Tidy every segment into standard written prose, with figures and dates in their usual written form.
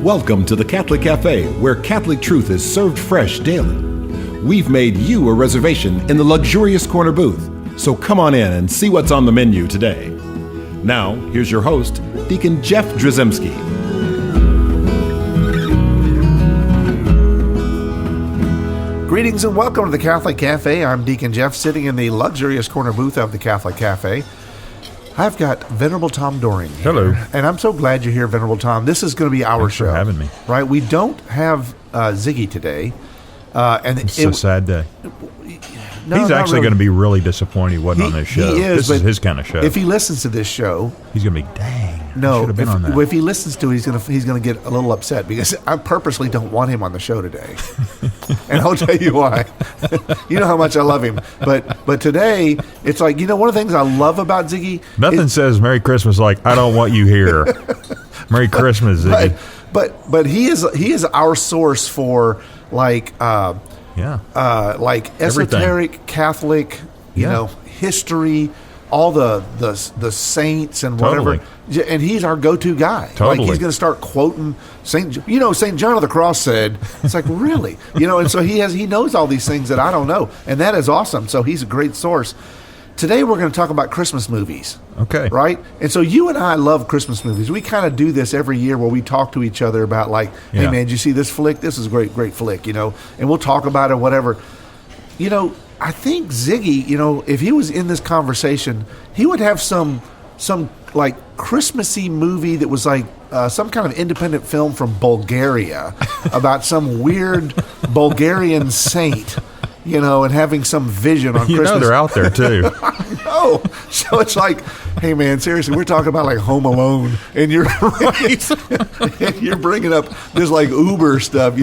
Welcome to the Catholic Cafe, where Catholic truth is served fresh daily. We've made you a reservation in the luxurious corner booth, so come on in and see what's on the menu today. Now, here's your host, Deacon Jeff Drzymski. Greetings and welcome to the Catholic Cafe. I'm Deacon Jeff, sitting in the luxurious corner booth of the Catholic Cafe. I've got Venerable Tom Doring here. Hello. And I'm so glad you're here, Venerable Tom. This is going to be our Thanks show. for having me. Right? We don't have Ziggy today. It's a sad day. No, He's actually going to be really disappointed he wasn't on this show. This is his kind of show. If he listens to this show, he's going to be, dang, no, I should have been on that. If he listens to it, he's going to get a little upset because I purposely don't want him on the show today. And I'll tell you why. You know how much I love him. But today, it's like, you know, one of the things I love about Ziggy. Nothing says Merry Christmas like, I don't want you here. Merry Christmas, Ziggy. But he is our source for like esoteric Catholic, you know, history, all the saints and whatever. Totally. And he's our go-to guy. Totally. Like he's going to start quoting Saint John of the Cross said. It's like, really? And so he knows all these things that I don't know. And that is awesome. So he's a great source. Today we're going to talk about Christmas movies. Okay. Right? And so you and I love Christmas movies. We kind of do this every year where we talk to each other about like, hey man, did you see this flick? This is a great flick, and we'll talk about it or whatever. I think Ziggy, if he was in this conversation, he would have some like Christmassy movie that was like some kind of independent film from Bulgaria about some weird Bulgarian saint. And having some vision on Christmas. They're out there, too. I know. So it's like, hey, man, seriously, we're talking about, like, Home Alone, and you're you're bringing up this, like, Uber stuff,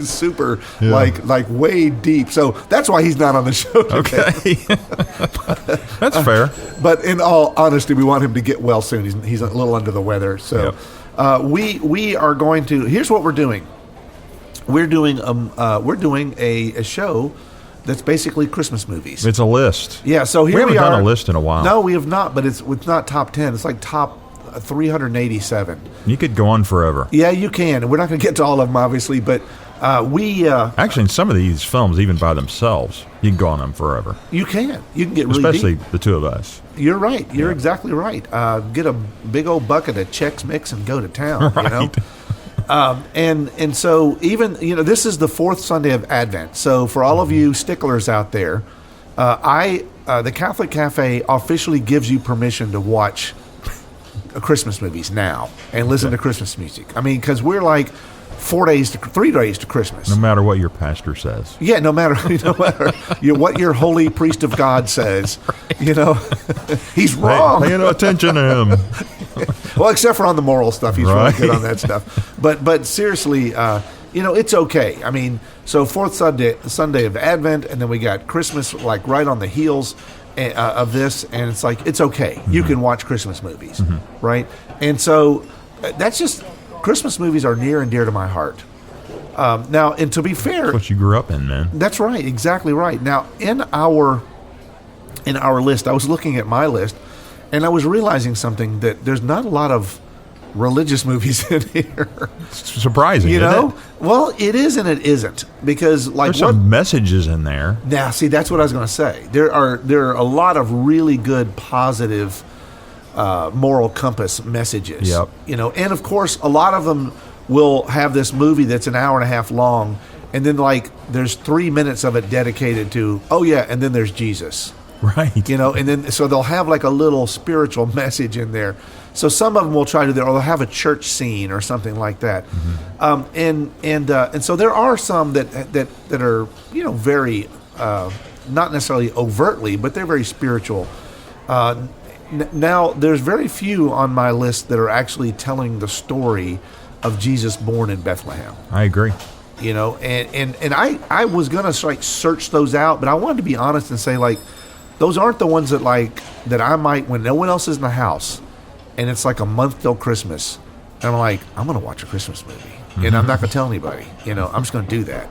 super, like, way deep. So that's why he's not on the show today. Okay. That's fair. But in all honesty, we want him to get well soon. He's a little under the weather. So we are going to, here's what we're doing. We're doing a show that's basically Christmas movies. It's a list. Yeah, so here we are. We haven't done a list in a while. No, we have not, but it's not top 10. It's like top 387. You could go on forever. Yeah, you can. We're not going to get to all of them, obviously, but we... Actually, in some of these films, even by themselves, you can go on them forever. You can. You can get really Especially deep. the two of us. You're right. You're exactly right. Get a big old bucket of Chex Mix and go to town, Right. And so even, this is the fourth Sunday of Advent. So for all of you sticklers out there, the Catholic Cafe officially gives you permission to watch Christmas movies now and listen to Christmas music. I mean, because we're like 3 days to Christmas. No matter what your pastor says. Yeah, no matter what your holy priest of God says, he's wrong. Paying no attention to him. Well, except for on the moral stuff, he's really good on that stuff. But seriously, it's okay. I mean, so fourth Sunday of Advent, and then we got Christmas like right on the heels of this, and it's like it's okay. Mm-hmm. You can watch Christmas movies, right? And so that's just Christmas movies are near and dear to my heart. Now, and to be fair, that's what you grew up in, man. That's right, exactly right. Now, in our list, I was looking at my list. And I was realizing something, that there's not a lot of religious movies in here. It's surprising, isn't it? Well, it is and it isn't. Because there's some messages in there. Now, see, that's what I was going to say. There are a lot of really good, positive, moral compass messages. Yep. And of course, a lot of them will have this movie that's an hour and a half long, and then there's 3 minutes of it dedicated to, and then there's Jesus. Right. And then so they'll have like a little spiritual message in there. So some of them will try to do, or they'll have a church scene or something like that. Mm-hmm. And so there are some that are very not necessarily overtly, but they're very spiritual. Now there's very few on my list that are actually telling the story of Jesus born in Bethlehem. I agree. And I was gonna search those out, but I wanted to be honest and say those aren't the ones that I might, when no one else is in the house and it's like a month till Christmas, and I'm like, I'm going to watch a Christmas movie and I'm not going to tell anybody, I'm just going to do that.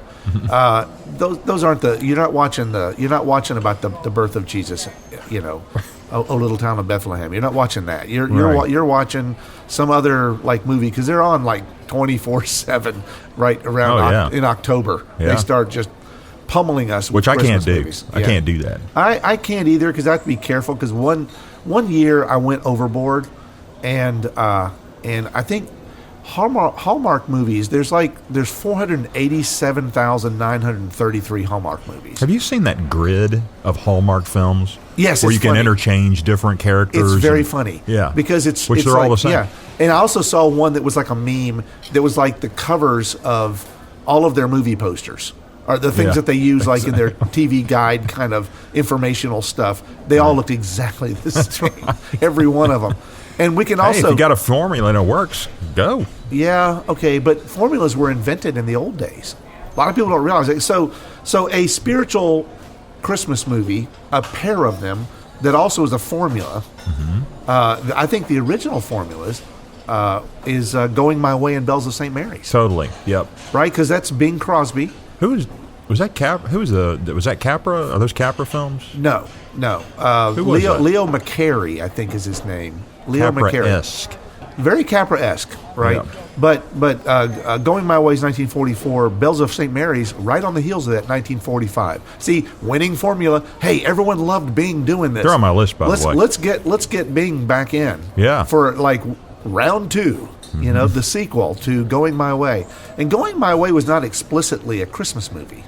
Those aren't you're not watching about the birth of Jesus, O Little Town of Bethlehem. You're not watching that. You're watching some other movie, because they're on 24/7 right around Oh, yeah. in October. Yeah. They start just pummeling us with Which I can't Christmas do. movies. I Yeah. can't do that. I can't either because I have to be careful because one year I went overboard, and I think Hallmark movies, there's 487,933 Hallmark movies. Have you seen that grid of Hallmark films? Yes, where it's you can funny. interchange different characters. It's very and- funny. Yeah, because it's which it's they're like, all the same. Yeah, and I also saw one that was like a meme that was like the covers of all of their movie posters. Or the things Yeah. that they use, like in their TV guide kind of informational stuff, they all looked exactly the same. Every one of them. And we can Hey, also, if you got a formula and it works, go. yeah, okay, but formulas were invented in the old days. A lot of people don't realize it. So a spiritual Christmas movie, a pair of them, that also is a formula. I think the original formulas is Going My Way and Bells of St. Mary's, Totally. Yep. right? Because that's Bing Crosby. Who was that? Was that Capra? Are those Capra films? No. Who was that? Leo McCarey, I think is his name. Leo McCarey. Capra-esque. Very Capra-esque, right? Yeah. But Going My Way is 1944. Bells of St. Mary's, right on the heels of that, 1945. See, winning formula. Hey, everyone loved Bing doing this. They're on my list, by the way. Let's get Bing back in. Yeah. For like round 2. You know, the sequel to Going My Way. And Going My Way was not explicitly a Christmas movie.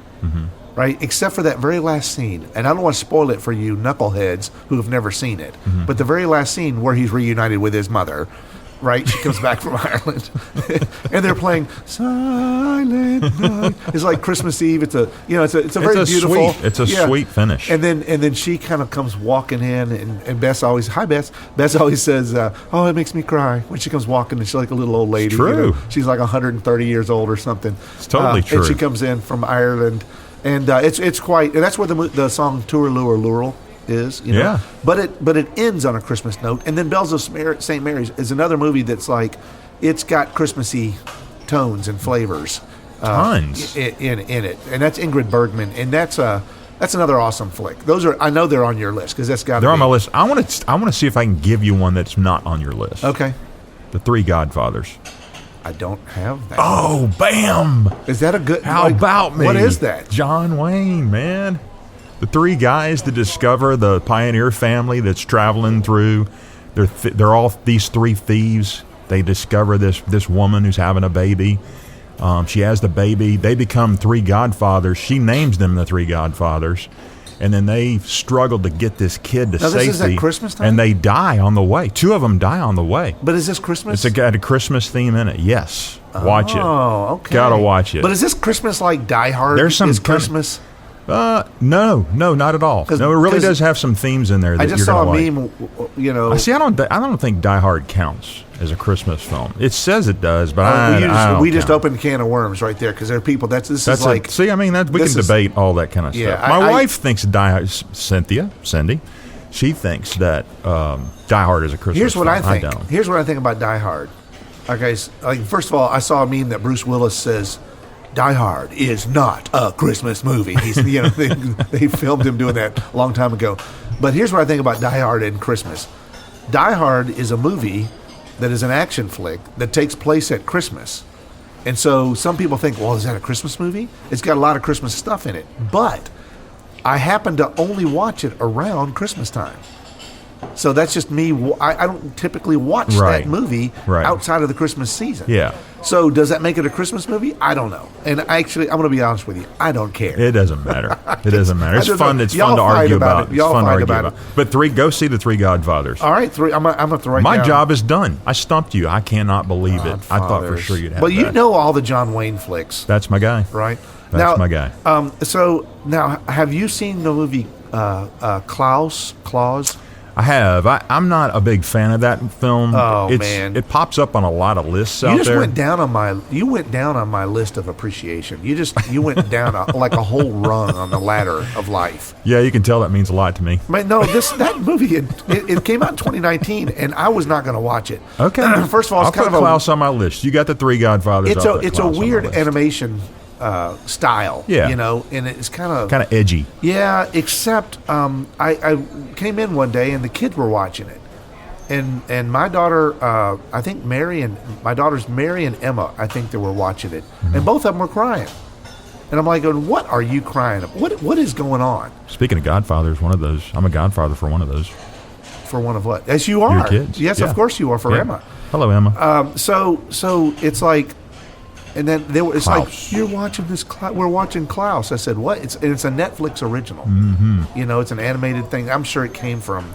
Right, except for that very last scene, and I don't want to spoil it for you knuckleheads who have never seen it. But the very last scene where he's reunited with his mother, right? She comes back from Ireland, and they're playing "Silent Night." It's like Christmas Eve. It's a very beautiful. It's a sweet finish. And then she kind of comes walking in, and Bess always, hi Bess. Bess always says, "Oh, it makes me cry" when she comes walking. And she's like a little old lady. true. She's like 130 years old or something. It's totally true. And she comes in from Ireland. And it's quite, and that's where the song "Touraloo Lural" is. You know? Yeah. But it ends on a Christmas note, and then Bells of St. Mary's is another movie that's like, it's got Christmassy tones and flavors. Tons. In it, and that's Ingrid Bergman, and that's another awesome flick. I know they're on your list because that's got. They're on my list. I want to see if I can give you one that's not on your list. Okay. The Three Godfathers. I don't have that. Oh, bam! Is that a good? How about me? What is that? John Wayne, man. The three guys that discover the pioneer family that's traveling through. They're all these three thieves. They discover this woman who's having a baby. She has the baby. They become three godfathers. She names them the Three Godfathers. And then they struggle to get this kid to Now, safety. this is at Christmas time? And they die on the way. Two of them die on the way. But is this Christmas? It's got a Christmas theme in it. Yes. Watch it. Oh, okay. Gotta watch it. But is this Christmas like Die Hard? There's some is kind of- Christmas. No, not at all. No, it really does have some themes in there that I just you're saw a gonna like. meme. You know, See, I don't think Die Hard counts as a Christmas film. It says it does, but I don't we just count. opened a can of worms right there because there are people. This That's is like it. See, I mean, we can this is- debate all that kind of Yeah, stuff. My I- wife thinks Die Hard. Cindy, she thinks that Die Hard is a Christmas. Here's what film. I think. don't. Here's what I think about Die Hard. Okay, like first of all, I saw a meme that Bruce Willis says, "Die Hard is not a Christmas movie." He's, they filmed him doing that a long time ago. But here's what I think about Die Hard and Christmas. Die Hard is a movie that is an action flick that takes place at Christmas. And so some people think, well, is that a Christmas movie? It's got a lot of Christmas stuff in it. But I happen to only watch it around Christmas time. So that's just me. I don't typically watch Right. that movie Right. outside of the Christmas season. Yeah. So does that make it a Christmas movie? I don't know. And actually, I'm going to be honest with you. I don't care. It doesn't matter. It doesn't matter. I It's just fun. don't- It's y'all fun to fight argue about about. it. It's Y'all fun to fight argue about about. it. But go see the Three Godfathers. All right, I'm going to have to write My down. job is done. I stumped you. I cannot believe it. I thought for Godfathers. sure you'd have But you that. know all the John Wayne flicks, That's my guy. right? That's my guy. So now, have you seen the movie Klaus? I have. I'm not a big fan of that film. Oh, man. It pops up on a lot of lists You out just there. went down on my list of appreciation. You went down like a whole rung on the ladder of life. Yeah, you can tell that means a lot to me. Man, no, that movie it came out in 2019, and I was not going to watch it. Okay. First of all, I'll it's kind put of Klaus on my list. You got the Three Godfathers. it's I'll put a Klaus on my weird list. animation style. Yeah. And it's kind of edgy. yeah. Except I came in one day and the kids were watching it, and my daughter, I think my daughters Mary and Emma, I think they were watching it, and both of them were crying. And I'm like, going, what are you crying about? What is going on? Speaking of Godfathers, one of those. I'm a godfather for one of those. For one of what? As you are. Your kids. Yes, Yeah. of course you are for Yeah. Emma. Hello, Emma. So it's like, and then it's Klaus. like, you're watching this. We're watching Klaus. I said, what? It's a Netflix original. Mm-hmm. You know, it's an animated thing. I'm sure it came from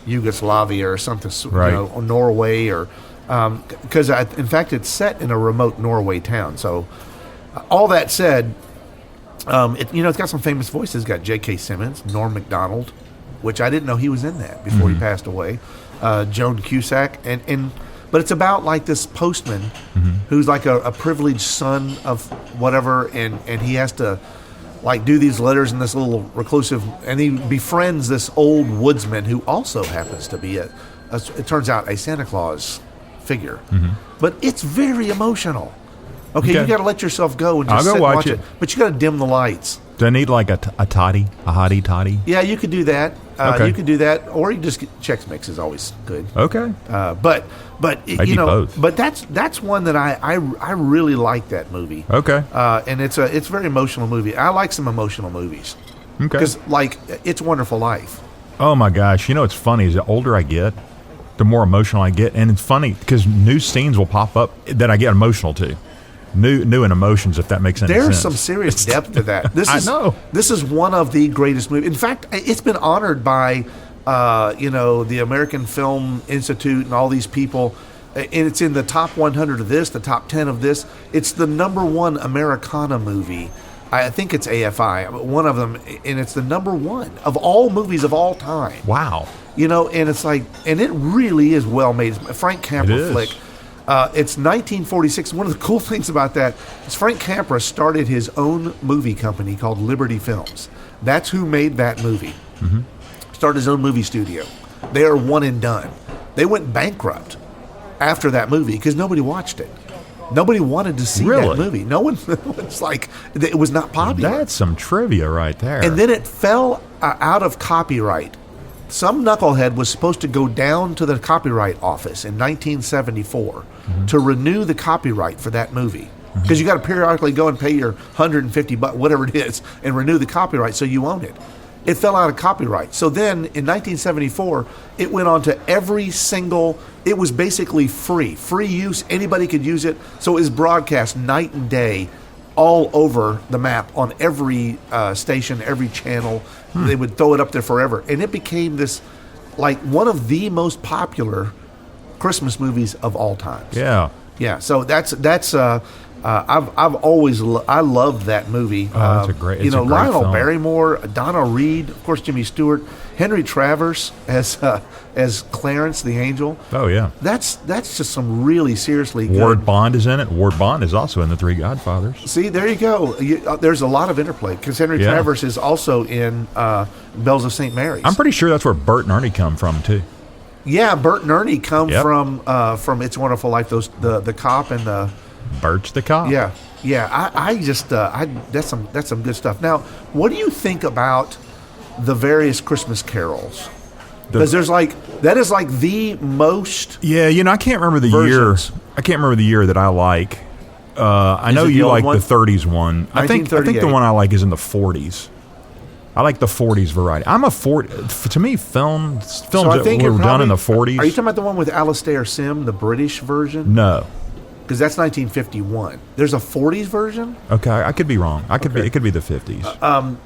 Yugoslavia or something, Right. you know, or Norway, or because in fact it's set in a remote Norway town. So all that said, it's got some famous voices. It's got J.K. Simmons, Norm Macdonald, which I didn't know he was in that before he passed away. Joan Cusack, but it's about like this postman who's like a privileged son of whatever, and he has to like do these letters in this little reclusive, and he befriends this old woodsman who also happens to be it turns out a Santa Claus figure. But it's very emotional. Okay, you got to let yourself go and just I'll go sit and watch watch it. But you got to dim the lights. Do I need like a hottie toddy? Yeah, you could do that. Okay. You could do that, or you just get Chex Mix is always good. Okay. But Maybe you know, both. but that's one that I really like that movie. Okay. And it's a very emotional movie. I like some emotional movies Okay. because like It's a Wonderful Life. Oh my gosh! You know what's funny is the older I get, the more emotional I get, and it's funny because new scenes will pop up that I get emotional to. New in emotions, if that makes any sense. There's some serious depth to that. I know. This is one of the greatest movies. In fact, it's been honored by, the American Film Institute and all these people. And it's in the top 100 of this, the top 10 of this. It's the #1 Americana movie. I think it's AFI, one of them, and it's the #1 of all movies of all time. Wow. You know, and it's like, and it really is well made. It's a Frank It Capra is. flick. It's 1946. One of the cool things about that is Frank Capra started his own movie company called Liberty Films. That's who made that movie. Started his own movie studio. They are one and done. They went bankrupt after that movie because nobody watched it. Nobody wanted to see Really? that movie. No one. It's like it was not popular. That's some trivia right there. And then it fell out of copyright. Some knucklehead was supposed to go down to the copyright office in 1974 to renew the copyright for that movie. Because you got to periodically go and pay your $150, whatever it is, and renew the copyright so you own it. It fell out of copyright. So then in 1974, it went on to every single, it was basically free use. Anybody could use it. So it was broadcast night and day all over the map on every station, every channel. They would throw it up there forever. And it became this, like, one of the most popular Christmas movies of all times. yeah. Yeah, so I've always I loved that movie. Oh, that's a great- it's a great Lionel film. Barrymore, Donna Reed, of course, Jimmy Stewart, Henry Travers as Clarence the Angel. Oh yeah. That's just some really seriously good. Ward Bond is in it. Ward Bond is also in The Three Godfathers. See, there you go. There's a lot of interplay because Henry Yeah. Travers is also in Bells of St. Mary's. I'm pretty sure that's where Bert and Ernie come from too. Yeah, Bert and Ernie come Yep. from It's a Wonderful Life. Those the cop and the. Bert's the cop. Yeah. I just that's some good stuff. Now, what do you think about the various Christmas carols? Because there's that is the most. Yeah, I can't remember the Versions. year. I can't remember the year that I like. I know it the you old like one? the 30s one. I think the 1938. one I like is in the 40s. I like the 40s variety. I'm a 40. To me, films So I that think were it done in the probably- 40s. Are you talking about the one with Alastair Sim, the British version? No. Because that's 1951. There's a 40s version. Okay, I could be wrong. It could be the 50s.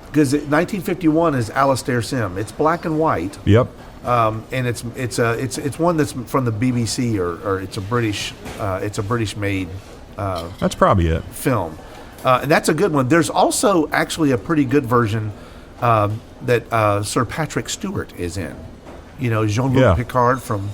Because 1951 is Alastair Sim. It's black and white. Yep. And it's one that's from the BBC or it's a British made That's probably it. film, and that's a good one. There's also actually a pretty good version that Sir Patrick Stewart is in. Jean-Luc Yeah. Picard from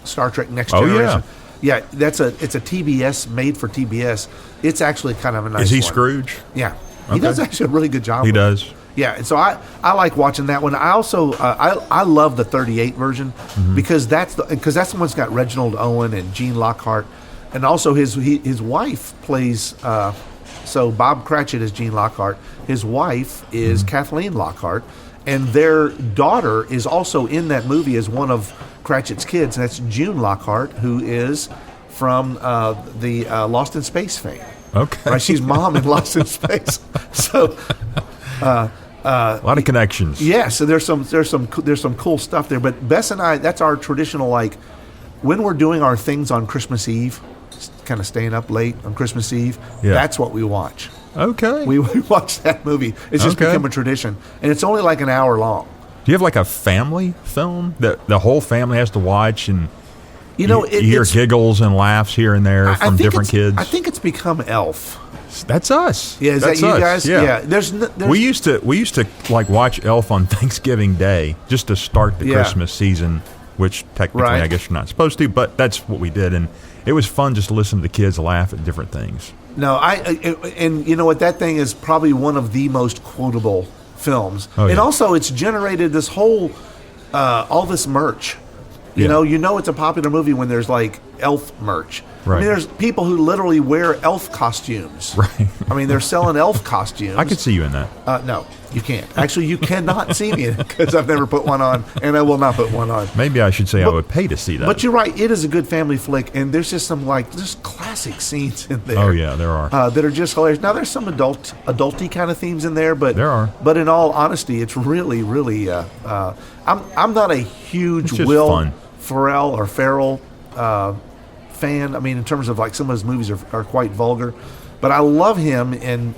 Star Trek Next Oh, yeah. Generation. Yeah, it's a TBS made for TBS. It's actually kind of a nice. Is he one. Scrooge? Yeah, he Okay. does actually a really good job. He with it. does. Yeah, and so I like watching that one. I also I love the 38 version because that's the one that's got Reginald Owen and Gene Lockhart, and also his wife plays. So Bob Cratchit is Gene Lockhart. His wife is Kathleen Lockhart, and their daughter is also in that movie as one of Cratchit's kids, and that's June Lockhart, who is from the Lost in Space fame. Okay. Right? She's mom in Lost in Space. So a lot of connections. yeah, so there's some cool stuff there. But Bess and I, that's our traditional, like, when we're doing our things on Christmas Eve, kind of staying up late on Christmas Eve, that's what we watch. Okay. We watch that movie. It's just become a tradition, and it's only like an hour long. Do you have like a family film that the whole family has to watch, and you hear giggles and laughs here and there from different kids? I think it's become Elf. That's us. Yeah, is That's that you us. guys? Yeah. There's we used to like watch Elf on Thanksgiving Day just to start the Christmas season, which technically I guess you're not supposed to, but that's what we did, and it was fun just to listen to the kids laugh at different things. No, and you know what? That thing is probably one of the most quotable films, and also it's generated this whole all this merch. You know, it's a popular movie when there's like Elf merch. Right. I mean, there's people who literally wear Elf costumes. Right. I mean, they're selling Elf costumes. I could see you in that. No, you can't. Actually, you cannot see me because I've never put one on, and I will not put one on. Maybe I should say I would pay to see that. But you're right. It is a good family flick, and there's just some just classic scenes in there. Oh yeah, there are that are just hilarious. Now there's some adulty kind of themes in there, but there are. But in all honesty, it's really, really. I'm not a huge Will Ferrell fan. I mean, in terms of like some of his movies are quite vulgar, but I love him in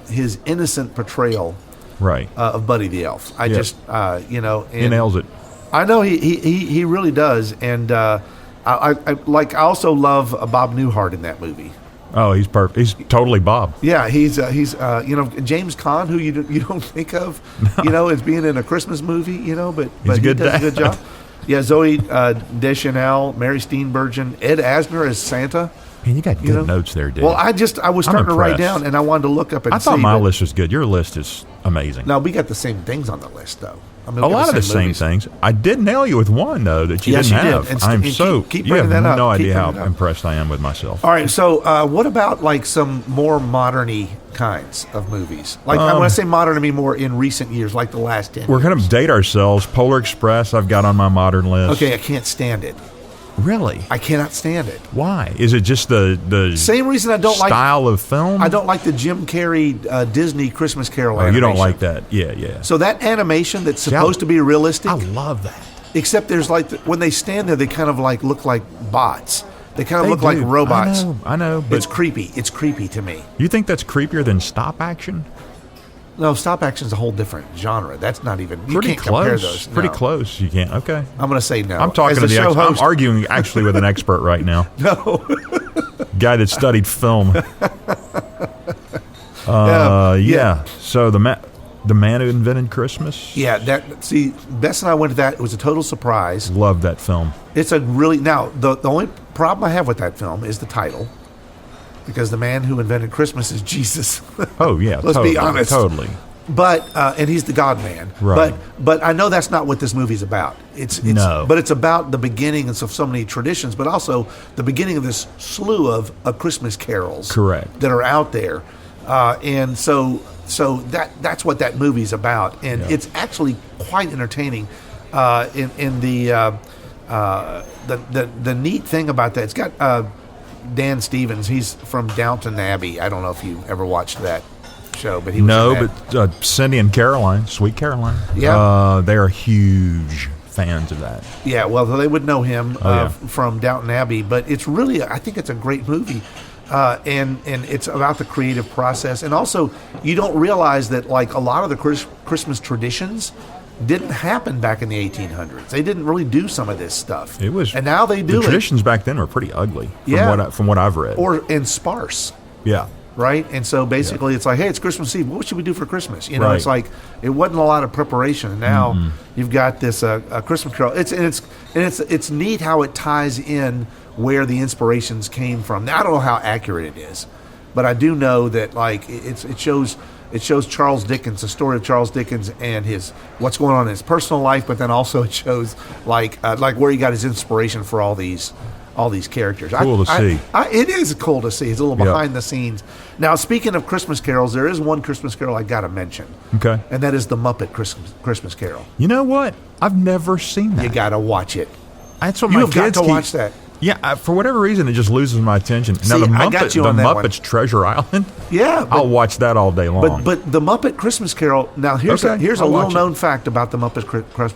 his innocent portrayal, of Buddy the Elf. I just he nails it. I know he really does, and I also love Bob Newhart in that movie. Oh, he's perfect. He's totally Bob. Yeah, he's James Caan, who you don't think of, as being in a Christmas movie, but he does a good job. Yeah, Zoe Deschanel, Mary Steenburgen, Ed Asner as Santa. Man, you got good notes there, dude. Well, I was starting to write down, and I wanted to look up and see. I thought my list was good. Your list is amazing. No, we got the same things on the list, though. I mean, a lot of the same things. I did nail you with one, though, that you didn't have. Did. I'm keep you have that up. no idea how impressed I am with myself. All right, so what about like some more modern-y kinds of movies? Like when I say modern, I mean more in recent years, like the last 10 We're years. going to date ourselves. Polar Express I've got on my modern list. Okay, I can't stand it. Really? I cannot stand it. Why? Is it just the same reason I don't style of film? I don't like the Jim Carrey Disney Christmas Carol animation. You don't like that? Yeah. So that animation that's supposed to be realistic. I love that. Except there's like when they stand there, they kind of like look like bots. They kind of look like robots. I know. But it's creepy. It's creepy to me. You think that's creepier than stop action? No, stop action is a whole different genre. That's not even. You pretty can't close. compare those. No. Pretty close. You can't. Okay. I'm going to say no. I'm talking to the expert. I'm arguing actually with an expert right now. No. Guy that studied film. Yeah. So the man who invented Christmas. Yeah. Bess and I went to that. It was a total surprise. Love that film. It's a really the only problem I have with that film is the title. Because the man who invented Christmas is Jesus. Oh yeah, let's be honest. Totally. But and he's the God Man. Right. But I know that's not what this movie's about. No. But it's about the beginning of so many traditions, but also the beginning of this slew of Christmas carols. Correct. That are out there, and so that's what that movie's about, and it's actually quite entertaining. In the neat thing about that, it's got. Dan Stevens, he's from Downton Abbey. I don't know if you ever watched that show, but he was in that. But Cindy and Caroline, Sweet Caroline, they are huge fans of that. Yeah, well, they would know him from Downton Abbey, but it's really, I think it's a great movie, and it's about the creative process, and also you don't realize that like a lot of the Christmas traditions didn't happen back in the 1800s. They didn't really do some of this stuff. And now they do. The traditions back then were pretty ugly. From what I've read, and sparse. Yeah. Right. And so basically, it's like, hey, it's Christmas Eve. What should we do for Christmas? It's like it wasn't a lot of preparation. And now you've got this Christmas Carol. It's neat how it ties in where the inspirations came from. Now I don't know how accurate it is, but I do know that like it shows. It shows Charles Dickens, the story of Charles Dickens and what's going on in his personal life, but then also it shows like where he got his inspiration for all these characters. Cool to see. It is cool to see. It's a little behind the scenes. Now, speaking of Christmas carols, there is one Christmas carol I got to mention. Okay. And that is the Muppet Christmas Carol. You know what? I've never seen that. You got to watch it. That's what You my have got kids to keep- watch that. Yeah, for whatever reason, it just loses my attention. See, Now, I got you the on that one. Muppets Treasure Island, Yeah, I'll watch that all day long. But the Muppet Christmas Carol. Now here's Okay, a I'll little watch known fact about the Muppet Christmas.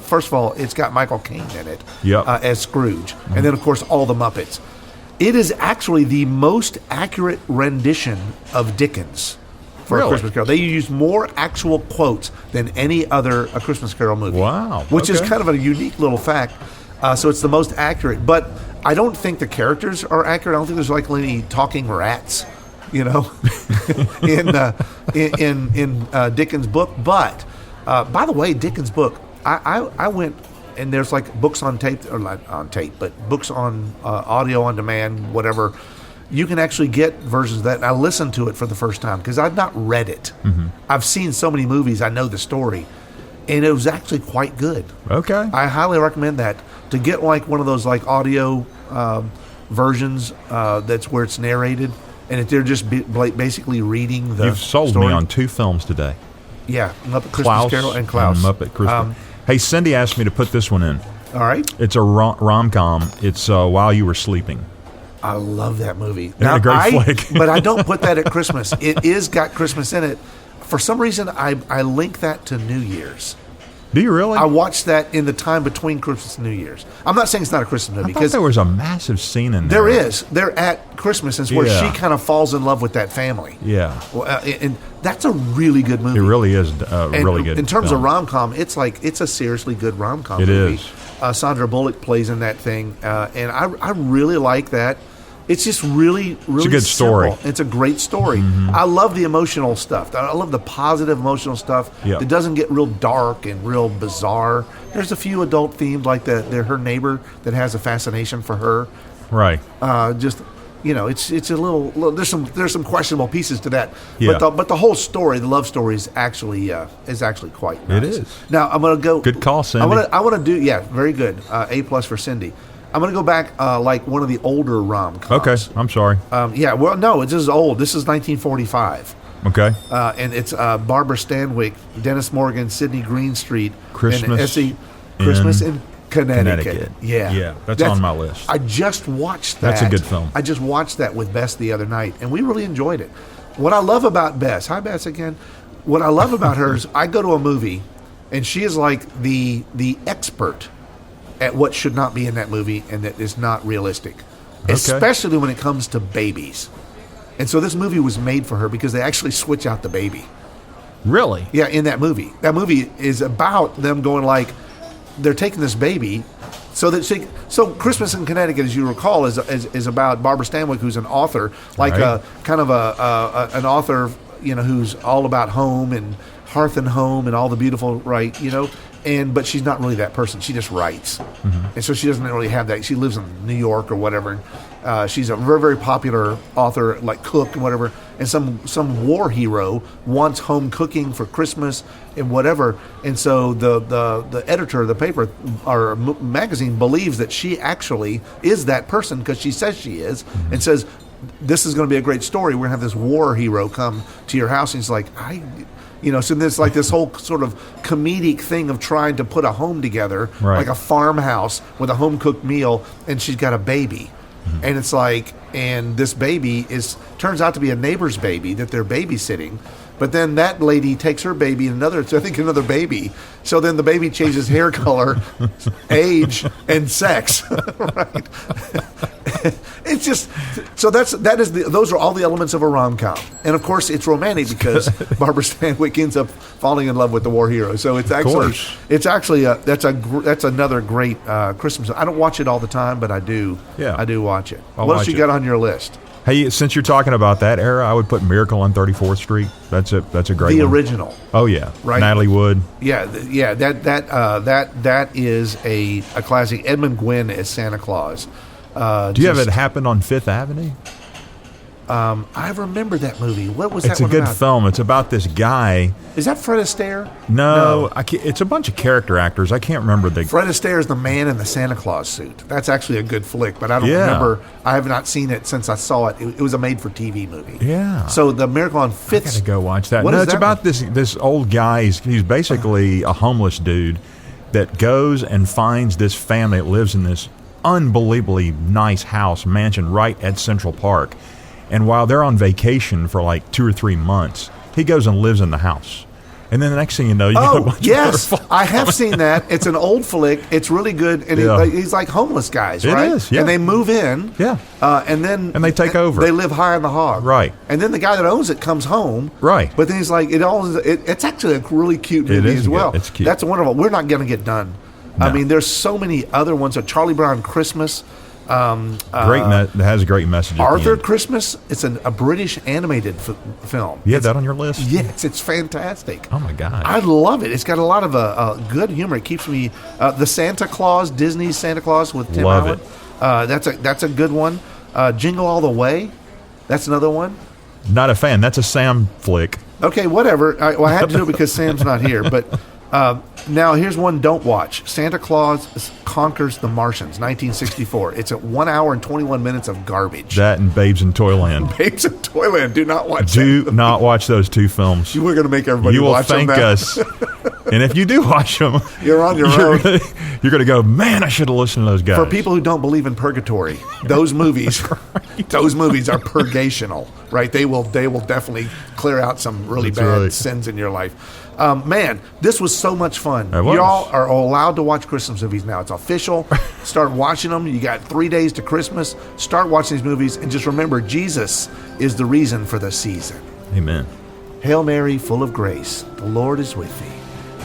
First of all, it's got Michael Caine in it Yep. as Scrooge, and then of course all the Muppets. It is actually the most accurate rendition of Dickens for Really? a Christmas Carol. They use more actual quotes than any other A Christmas Carol movie. Wow, which is okay. kind of a unique little fact. So it's the most accurate, but I don't think the characters are accurate. I don't think there's like any talking rats, you know, in Dickens' book. But by the way, Dickens' book, I went and there's like books on tape, or not on tape, but books on audio on demand, whatever. You can actually get versions of that. And I listened to it for the first time because I've not read it. Mm-hmm. I've seen so many movies, I know the story, and it was actually quite good. Okay. I highly recommend that. To get like one of those like audio versions that's where it's narrated, and if they're just basically reading the You've sold story. me on 2 films today. Yeah, Muppet Christmas Klaus Carol and Klaus. Muppet Christmas. Hey, Cindy asked me to put this one in. All right, It's a rom-com. It's While You Were Sleeping. I love that movie. it a great flick? But I don't put that at Christmas. It is got Christmas in it. For some reason, I link that to New Year's. Do you really? I watched that in the time between Christmas and New Year's. I'm not saying it's not a Christmas movie I thought because there was a massive scene in there. there is. They're at Christmas, is where Yeah. she kind of falls in love with that family. Yeah. Well, and that's a really good movie. It really is And really good. In terms film. of rom-com, it's a seriously good rom-com It movie. is. Sandra Bullock plays in that thing, and I really like that. It's just really, really good story. simple. It's a great story. I love the emotional stuff. I love the positive emotional stuff. Yeah. It doesn't get real dark and real bizarre. There's a few adult themed, like her neighbor that has a fascination for her. Right. Just it's a little there's some questionable pieces to that. Yeah. But the whole story, the love story, is actually quite nice. It is. Now I'm gonna go. Good call, Cindy. I want to do very good. A+ for Cindy. I'm gonna go back like one of the older rom-coms. Okay. I'm sorry. Well, no, this is old. This is 1945. Okay. And it's Barbara Stanwyck, Dennis Morgan, Sidney Greenstreet, Christmas and Essie. Christmas in Connecticut. Yeah, Yeah, that's on my list. I just watched that. That's a good film. I just watched that with Bess the other night, and we really enjoyed it. What I love about Bess, hi Bess again. What I love about her is I go to a movie, and she is like the expert at what should not be in that movie and that is not realistic, especially when it comes to babies. And so this movie was made for her because they actually switch out the baby. Really? Yeah, in that movie. That movie is about them going like, they're taking this baby, so Christmas in Connecticut, as you recall, is about Barbara Stanwyck, who's an author, like Right. an author, who's all about home and hearth and home and all the beautiful, right, but she's not really that person. She just writes, and so she doesn't really have that. She lives in New York or whatever. She's a very, very popular author, like cook and whatever. And some war hero wants home cooking for Christmas and whatever. And so the editor of the paper or magazine believes that she actually is that person because she says she is, and says, "This is going to be a great story. We're going to have this war hero come to your house." And he's like, so there's like this whole sort of comedic thing of trying to put a home together, Right. like a farmhouse with a home cooked meal, and she's got a baby. And it's like, and this baby turns out to be a neighbor's baby that they're babysitting. But then that lady takes her baby and another baby. So then the baby changes hair color, age, and sex. Right? It's just those are all the elements of a rom-com. And of course it's romantic because Barbara Stanwyck ends up falling in love with the war hero. So it's actually that's another great Christmas. I don't watch it all the time, but I do. Yeah. I do watch it. I'll What else watch you it. got on your list? Hey, since you're talking about that era, I would put Miracle on 34th Street. That's a great The one. original. Oh yeah, Right. Natalie Wood. Yeah, that is a classic. Edmund Gwynn as Santa Claus. Do you have it happen on Fifth Avenue? I remember that movie. What was It's that a one good about? film. It's about this guy. Is that Fred Astaire? No. It's a bunch of character actors. I can't remember the. Fred Astaire is the man in the Santa Claus suit. That's actually a good flick, but I don't Yeah. remember. I have not seen it since I saw it. It was a made-for-TV movie. Yeah. So the Miracle on I Fifth. gotta go watch that. What No, is it's that about this old guy. He's basically a homeless dude, that goes and finds this family that lives in this unbelievably nice house, mansion right at Central Park. And while they're on vacation for like 2 or 3 months, he goes and lives in the house. And then the next thing you know, you got a bunch yes, of I have seen that. It's an old flick. It's really good, and he's like homeless guys, It right? is, yeah. And they move in, and then they take over. They live high on the hog, Right. And then the guy that owns it comes home, Right. But then he's like, it's actually a really cute movie is as well. good. It's cute. That's wonderful. We're not going to get done. I No. mean, there's so many other ones. Charlie Brown Christmas. That has a great message. At Arthur the end. Christmas. It's a British animated film. You have that on your list? Yes, it's fantastic. Oh my God. I love it. It's got a lot of good humor. It keeps me the Santa Claus, Disney's Santa Claus with Tim Love Allen. That's a good one. Jingle All the Way. That's another one. Not a fan. That's a Sam flick. Okay, whatever. I had to do it because Sam's not here. But now here's one don't watch. Santa Claus Conquers the Martians, 1964. It's at 1 hour and 21 minutes of garbage. That and Babes in Toyland. Babes in Toyland. Do not watch Do that. not watch those two films. We're going to make everybody You will watch them thank now. us. And if you do watch them, You're on your own. You're going to go, man, I should have listened to those guys. For people who don't believe in purgatory, those movies, those movies are purgational, right? They will definitely clear out some really That's bad right. sins in your life. Man, this was so much fun. It was. Y'all are allowed to watch Christmas movies now. It's official. Start watching them. You got 3 days to Christmas. Start watching these movies, and just remember, Jesus is the reason for the season. Amen. Hail Mary, full of grace, the Lord is with thee.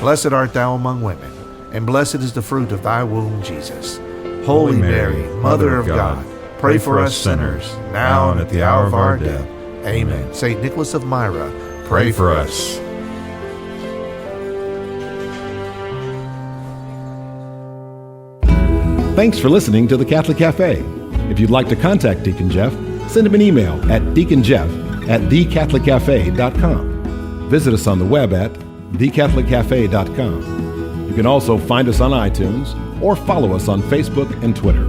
Blessed art thou among women, and blessed is the fruit of thy womb, Jesus. Holy Mary, Mother of God, pray for us sinners, now and at the hour of our death. Amen. Saint Nicholas of Myra, pray for us. Thanks for listening to the Catholic Cafe. If you'd like to contact Deacon Jeff, send him an email at deaconjeff@thecatholiccafe.com. Visit us on the web at thecatholiccafe.com. You can also find us on iTunes or follow us on Facebook and Twitter.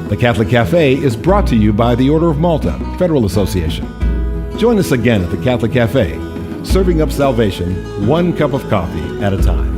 The Catholic Cafe is brought to you by the Order of Malta Federal Association. Join us again at the Catholic Cafe, serving up salvation one cup of coffee at a time.